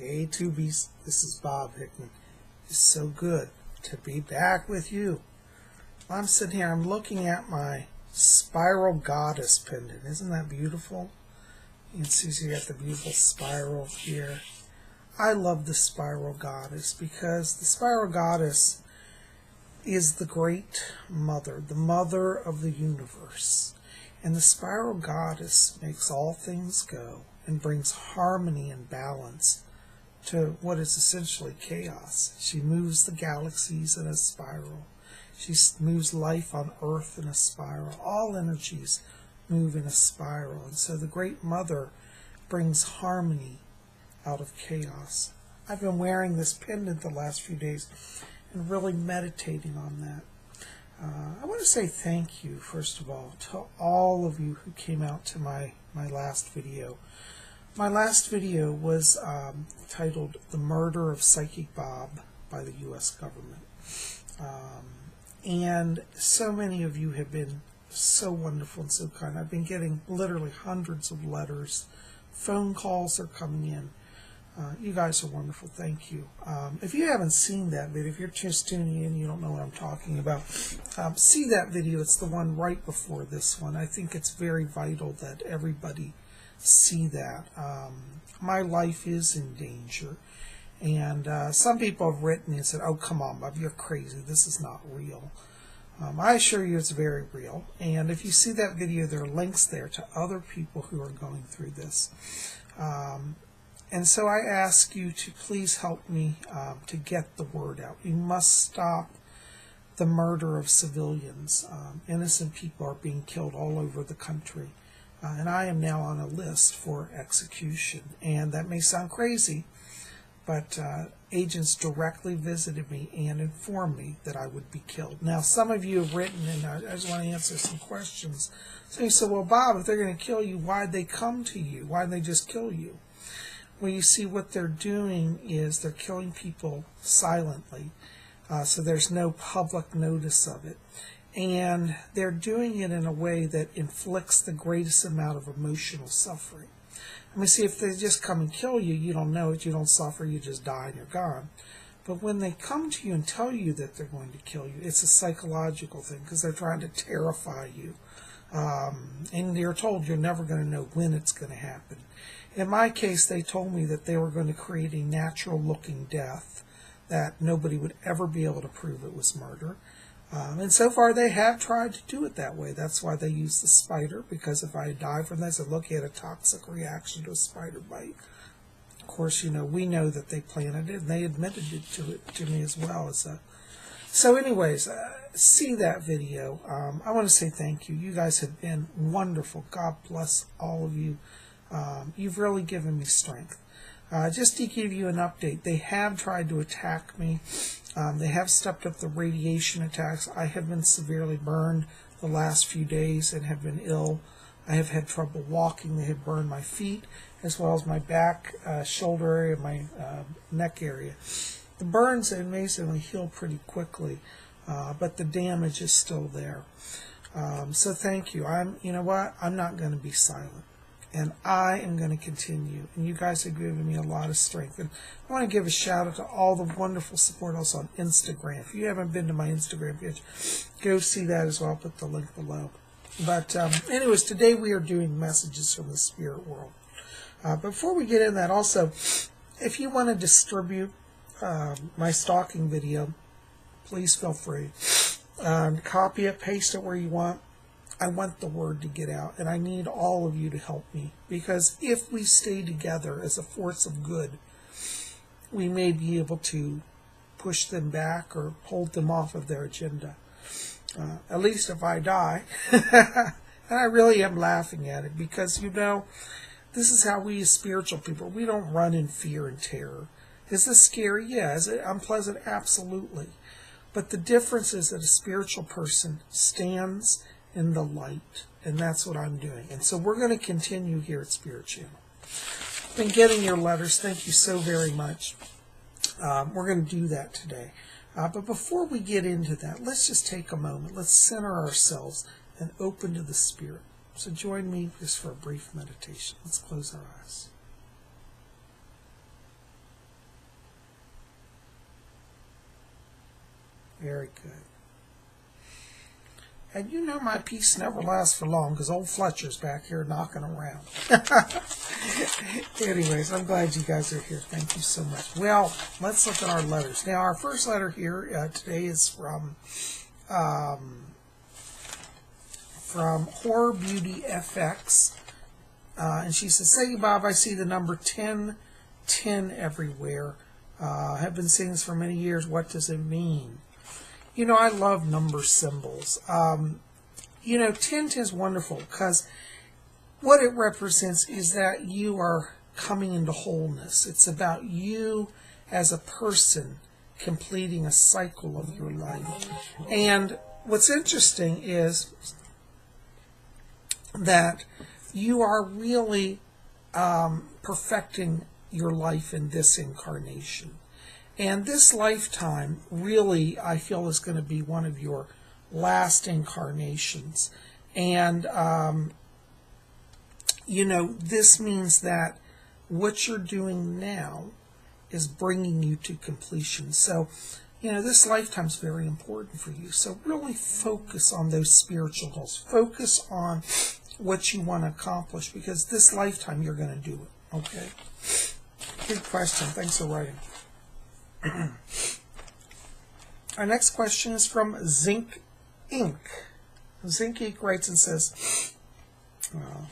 Hey Tubies, this is Bob Hickman. It's so good to be back with you. I'm sitting here, I'm looking at my spiral goddess pendant. Isn't that beautiful? You can see you got the beautiful spiral here. I love the spiral goddess because the spiral goddess is the great mother, the mother of the universe. And the spiral goddess makes all things go and brings harmony and balance to what is essentially chaos. She moves the galaxies in a spiral. She moves life on Earth in a spiral. All energies move in a spiral. And so the Great Mother brings harmony out of chaos. I've been wearing this pendant the last few days and really meditating on that. I want to say thank you, first of all, to all of you who came out to my last video. My last video was titled The Murder of Psychic Bob by the U.S. government. And so many of you have been so wonderful and so kind. I've been getting literally hundreds of letters. Phone calls are coming in. You guys are wonderful. Thank you. If you haven't seen that video, if you're just tuning in, you don't know what I'm talking about, see that video. It's the one right before this one. I think it's very vital that everybody see that. My life is in danger. And some people have written and said, oh, come on, Bob, you're crazy. This is not real. I assure you it's very real. And if you see that video, there are links there to other people who are going through this. And so I ask you to please help me to get the word out. You must stop the murder of civilians. Innocent people are being killed all over the country. And I am now on a list for execution. And that may sound crazy, but agents directly visited me and informed me that I would be killed. Now, some of you have written, and I just want to answer some questions. So you said, well, Bob, if they're going to kill you, why'd they come to you? Why'd they just kill you? Well, you see, what they're doing is they're killing people silently, so there's no public notice of it. And they're doing it in a way that inflicts the greatest amount of emotional suffering. I mean, see, if they just come and kill you, you don't know it, you don't suffer, you just die and you're gone. But when they come to you and tell you that they're going to kill you, it's a psychological thing because they're trying to terrify you. And you're told you're never going to know when it's going to happen. In my case, they told me that they were going to create a natural-looking death, that nobody would ever be able to prove it was murder. And so far, they have tried to do it that way. That's why they use the spider, because if I die from this, I look, he had a toxic reaction to a spider bite. Of course, you know, we know that they planted it, and they admitted it to me as well. So anyways, see that video. I want to say thank you. You guys have been wonderful. God bless all of you. You've really given me strength. Just to give you an update, they have tried to attack me. They have stepped up the radiation attacks. I have been severely burned the last few days and have been ill. I have had trouble walking. They have burned my feet as well as my back, shoulder area, my neck area. The burns amazingly heal pretty quickly, but the damage is still there. So thank you. You know what? I'm not going to be silent. And I am going to continue. And you guys have given me a lot of strength. And I want to give a shout out to all the wonderful support also on Instagram. If you haven't been to my Instagram page, go see that as well. I'll put the link below. But anyways, today we are doing messages from the spirit world. Before we get in that, also, if you want to distribute my stalking video, please feel free. Copy it, paste it where you want. I want the word to get out, and I need all of you to help me, because if we stay together as a force of good, we may be able to push them back or hold them off of their agenda. At least if I die. And I really am laughing at it, because, you know, this is how we as spiritual people, we don't run in fear and terror. Is this scary? Yeah. Is it unpleasant? Absolutely. But the difference is that a spiritual person stands in the light, and that's what I'm doing. And so we're going to continue here at Spirit Channel. Been getting your letters. Thank you so very much. We're going to do that today. But before we get into that, let's just take a moment. Let's center ourselves and open to the Spirit. So join me just for a brief meditation. Let's close our eyes. Very good. And you know my peace never lasts for long because old Fletcher's back here knocking around. Anyways, I'm glad you guys are here. Thank you so much. Well, let's look at our letters. Now, our first letter here today is from Horror Beauty FX. And she says, "Say, Bob, I see the number 1010 everywhere. Have been seeing this for many years. What does it mean?" You know, I love number symbols. You know, 1010 is wonderful because what it represents is that you are coming into wholeness. It's about you as a person completing a cycle of your life. And what's interesting is that you are really perfecting your life in this incarnation. And this lifetime really, I feel, is going to be one of your last incarnations. And, you know, this means that what you're doing now is bringing you to completion. So, you know, this lifetime is very important for you. So really focus on those spiritual goals. Focus on what you want to accomplish, because this lifetime you're going to do it. Okay? Good question. Thanks for writing. Our next question is from Zinc Inc. Zinc Inc. writes and says,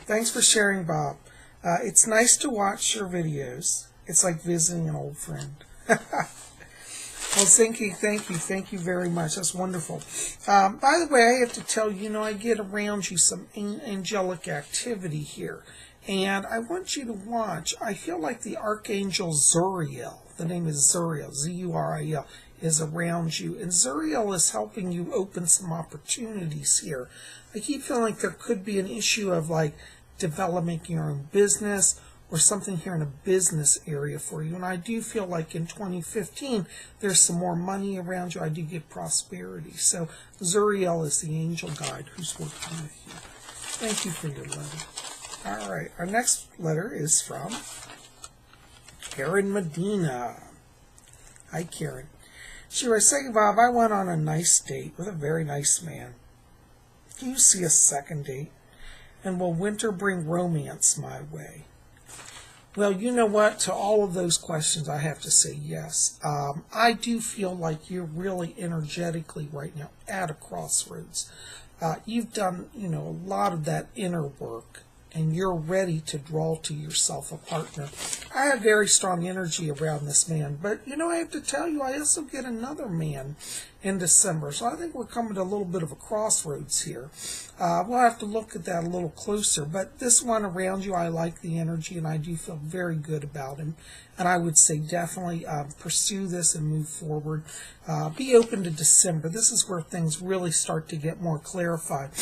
"Thanks for sharing, Bob. It's nice to watch your videos. It's like visiting an old friend." Well, Zinky, thank you. Thank you very much. That's wonderful. By the way, I have to tell you, I get around you some angelic activity here. And I want you to watch. I feel like the Archangel Zuriel, the name is Zuriel, Z-U-R-I-L, is around you. And Zuriel is helping you open some opportunities here. I keep feeling like there could be an issue of like developing your own business or something here in a business area for you. And I do feel like in 2015, there's some more money around you. I do get prosperity. So Zuriel is the angel guide who's working with you. Thank you for your letter. All right, our next letter is from Karen Medina. Hi, Karen. She writes, "Say, Bob, I went on a nice date with a very nice man. Do you see a second date? And will winter bring romance my way?" Well, you know what? To all of those questions, I have to say yes. I do feel like you're really energetically right now at a crossroads. You've done, a lot of that inner work, and you're ready to draw to yourself a partner. I have very strong energy around this man, but I have to tell you, I also get another man in December, so I think we're coming to a little bit of a crossroads here. We'll have to look at that a little closer, but this one around you, I like the energy, and I do feel very good about him, and I would say definitely pursue this and move forward. Be open to December. This is where things really start to get more clarified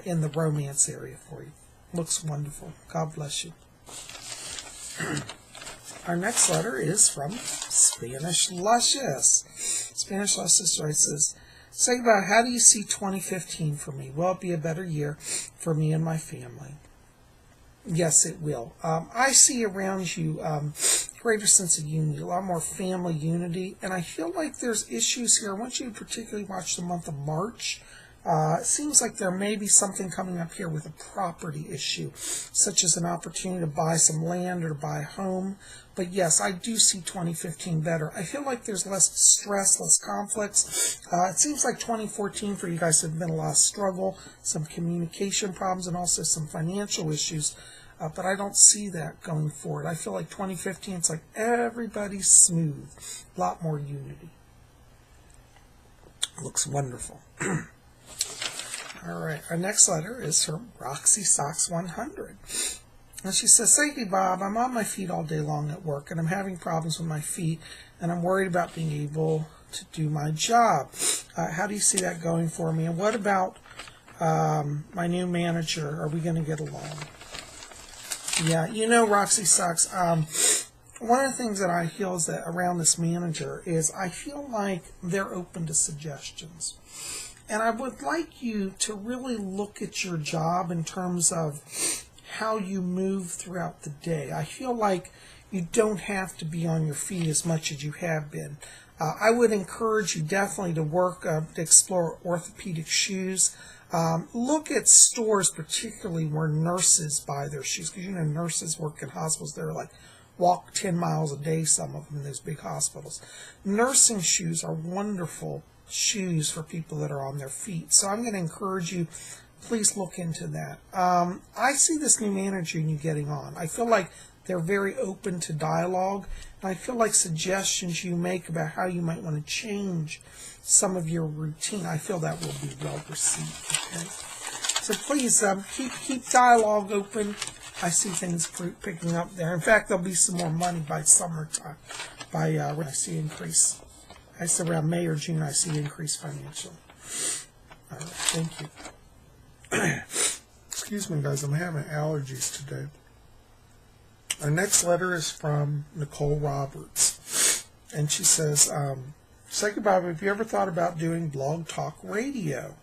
in the romance area for you. Looks wonderful. God bless you. Our next letter is from Spanish Luscious. Spanish Luscious says, "Say about how do you see 2015 for me? Will it be a better year for me and my family?" Yes, it will. I see around you greater sense of unity, a lot more family unity, and I feel like there's issues here. I want you to particularly watch the month of March. It seems like there may be something coming up here with a property issue, such as an opportunity to buy some land or to buy a home. But yes, I do see 2015 better. I feel like there's less stress, less conflicts. It seems like 2014 for you guys have been a lot of struggle, some communication problems, and also some financial issues. But I don't see that going forward. I feel like 2015, it's like everybody's smooth, a lot more unity. Looks wonderful. All right, our next letter is from Roxy Socks 100. And she says, "Say, Bob, I'm on my feet all day long at work, and I'm having problems with my feet, and I'm worried about being able to do my job. How do you see that going for me? And what about my new manager? Are we going to get along?" Yeah, Roxy Socks, one of the things that I feel is that around this manager is I feel like they're open to suggestions. And I would like you to really look at your job in terms of how you move throughout the day. I feel like you don't have to be on your feet as much as you have been. I would encourage you definitely to work, to explore orthopedic shoes. Look at stores particularly where nurses buy their shoes, because you know nurses work in hospitals. They're like walk 10 miles a day, some of them in those big hospitals. Nursing shoes are wonderful shoes for people that are on their feet. So I'm going to encourage you, please look into that. I see this new manager and you getting on. I feel like they're very open to dialogue. And I feel like suggestions you make about how you might want to change some of your routine, I feel that will be well received. Okay, so please keep dialogue open. I see things picking up there. In fact, there'll be some more money by summertime. By when I see increase, I say around May or June, I see increase financially. All right, thank you. Excuse me, guys. I'm having allergies today. Our next letter is from Nicole Roberts, and she says, "Psychic Bob, have you ever thought about doing blog talk radio?"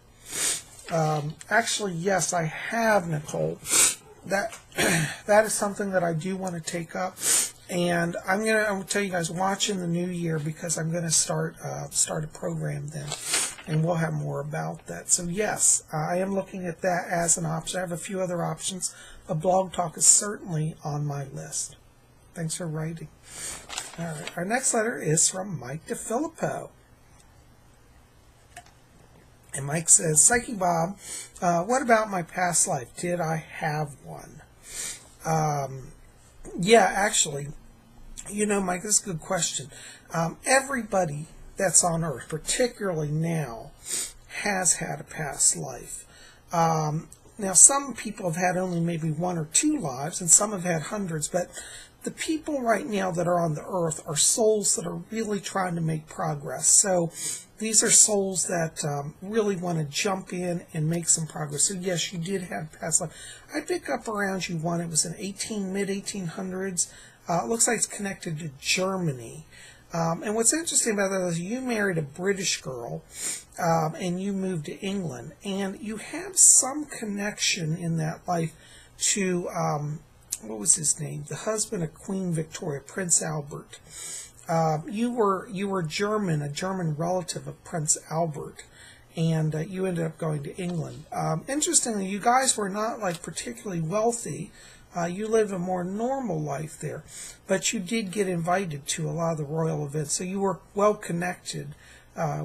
Actually, yes, I have, Nicole. That is something that I do want to take up, and I'm gonna tell you guys, watch in the new year, because I'm gonna start a program then, and we'll have more about that. So yes, I am looking at that as an option. I have a few other options, but blog talk is certainly on my list. Thanks for writing. All right, our next letter is from Mike DeFilippo. And Mike says, "Psychic Bob, what about my past life? Did I have one?" Yeah, actually, you know, Mike, this is a good question. Everybody that's on Earth, particularly now, has had a past life. Now, some people have had only maybe one or two lives, and some have had hundreds, but the people right now that are on the Earth are souls that are really trying to make progress. So these are souls that really want to jump in and make some progress. So yes, you did have past life. I pick up around you one. It was in mid-1800s. It looks like it's connected to Germany. And what's interesting about that is you married a British girl, and you moved to England, and you have some connection in that life to what was his name? The husband of Queen Victoria, Prince Albert. You were German, a German relative of Prince Albert, and you ended up going to England. Interestingly, you guys were not like particularly wealthy. You lived a more normal life there, but you did get invited to a lot of the royal events, so you were well connected,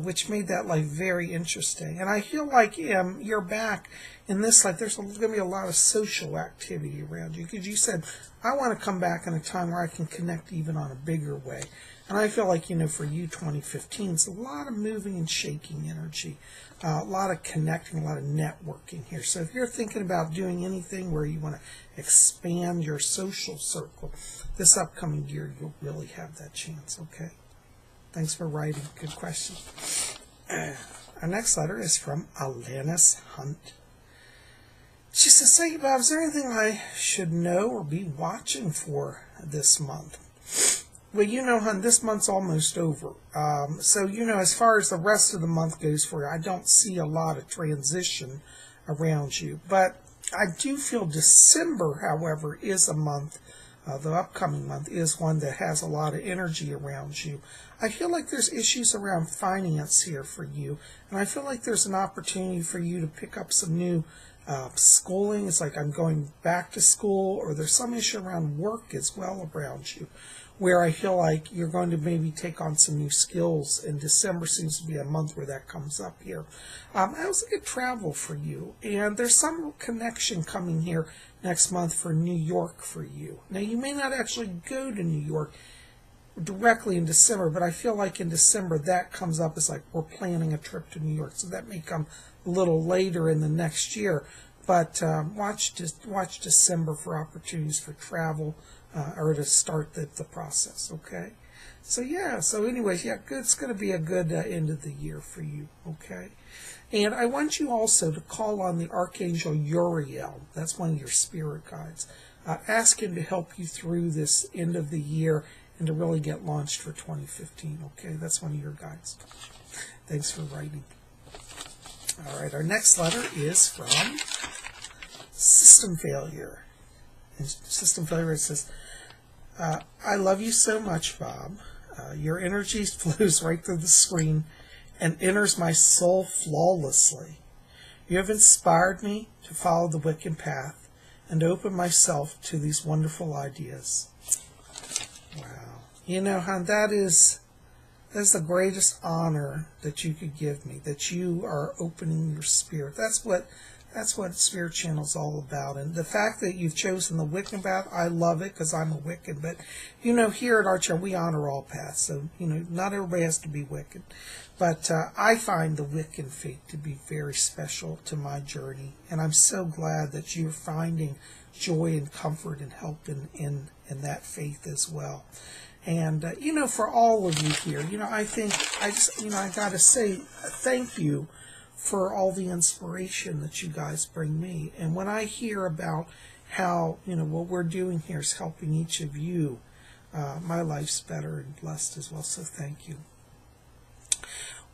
which made that life very interesting. And I feel like you're back in this life. There's going to be a lot of social activity around you, because you said, I want to come back in a time where I can connect even on a bigger way. And I feel like, you know, for you, 2015, it's a lot of moving and shaking energy, a lot of connecting, a lot of networking here. So if you're thinking about doing anything where you want to expand your social circle, this upcoming year, you'll really have that chance, okay? Thanks for writing. Good question. Our next letter is from Alanis Hunt. She says, "Say, Bob, is there anything I should know or be watching for this month?" Well, you know, hon, this month's almost over. So, you know, as far as the rest of the month goes for you, I don't see a lot of transition around you. But I do feel December, however, is a month, the upcoming month is one that has a lot of energy around you. I feel like there's issues around finance here for you. And I feel like there's an opportunity for you to pick up some new schooling. It's like I'm going back to school, or there's some issue around work as well around you, where I feel like you're going to maybe take on some new skills, and December seems to be a month where that comes up here. I also get travel for you, and there's some connection coming here next month for New York for you. Now, you may not actually go to New York directly in December, but I feel like in December that comes up as like we're planning a trip to New York, so that may come a little later in the next year. But watch December for opportunities for travel, or to start the process, okay? So yeah, so anyways, yeah, good. It's going to be a good end of the year for you, okay? And I want you also to call on the Archangel Uriel. That's one of your spirit guides. Ask him to help you through this end of the year and to really get launched for 2015, okay? That's one of your guides. Thanks for writing. All right, our next letter is from System Failure. And System Failure, it says, I love you so much, Bob. Your energy flows right through the screen and enters my soul flawlessly. You have inspired me to follow the Wiccan path and open myself to these wonderful ideas. Wow. You know, hon, that's the greatest honor that you could give me, that you are opening your spirit. That's what Spirit Channel is all about. And the fact that you've chosen the Wiccan path, I love it because I'm a Wiccan. But, you know, here at our channel, we honor all paths. So, you know, not everybody has to be Wiccan. But I find the Wiccan faith to be very special to my journey. And I'm so glad that you're finding joy and comfort and help in that faith as well. And, you know, for all of you here, you know, I got to say thank you for all the inspiration that you guys bring me. And when I hear about how, you know, what we're doing here is helping each of you, my life's better and blessed as well. So thank you.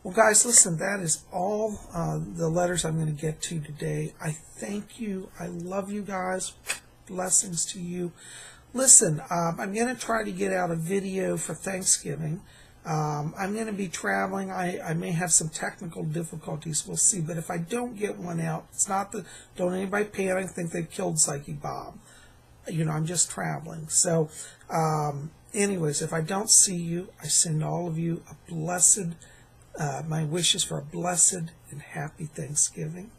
Well, guys, listen, that is all the letters I'm going to get to today. I thank you. I love you guys. Blessings to you. Listen, I'm going to try to get out a video for Thanksgiving. I'm going to be traveling. I may have some technical difficulties. We'll see. But if I don't get one out, it's not that, don't anybody panic, think they killed Psychic Bob. You know, I'm just traveling. So, anyways, if I don't see you, I send all of you a blessed, my wishes for a blessed and happy Thanksgiving.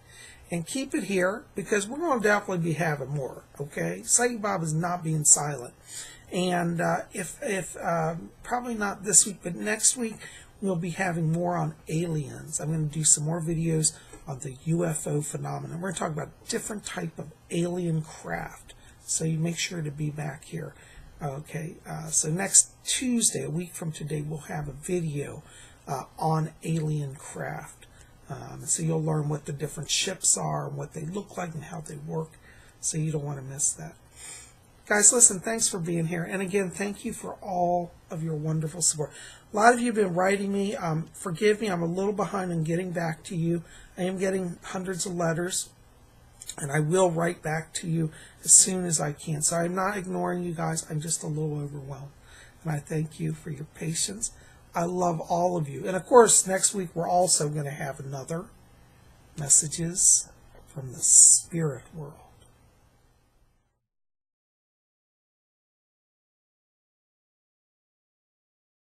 And keep it here, because we're going to definitely be having more, okay? Psychic Bob is not being silent. And if probably not this week, but next week, we'll be having more on aliens. I'm going to do some more videos on the UFO phenomenon. We're going to talk about different type of alien craft. So you make sure to be back here. Okay, so next Tuesday, a week from today, we'll have a video on alien craft. So you'll learn what the different ships are, and what they look like, and how they work. So you don't want to miss that. Guys, listen, thanks for being here. And again, thank you for all of your wonderful support. A lot of you have been writing me. Forgive me, I'm a little behind in getting back to you. I am getting hundreds of letters, and I will write back to you as soon as I can. So I'm not ignoring you guys. I'm just a little overwhelmed. And I thank you for your patience. I love all of you. And of course, next week we're also going to have another Messages from the Spirit World.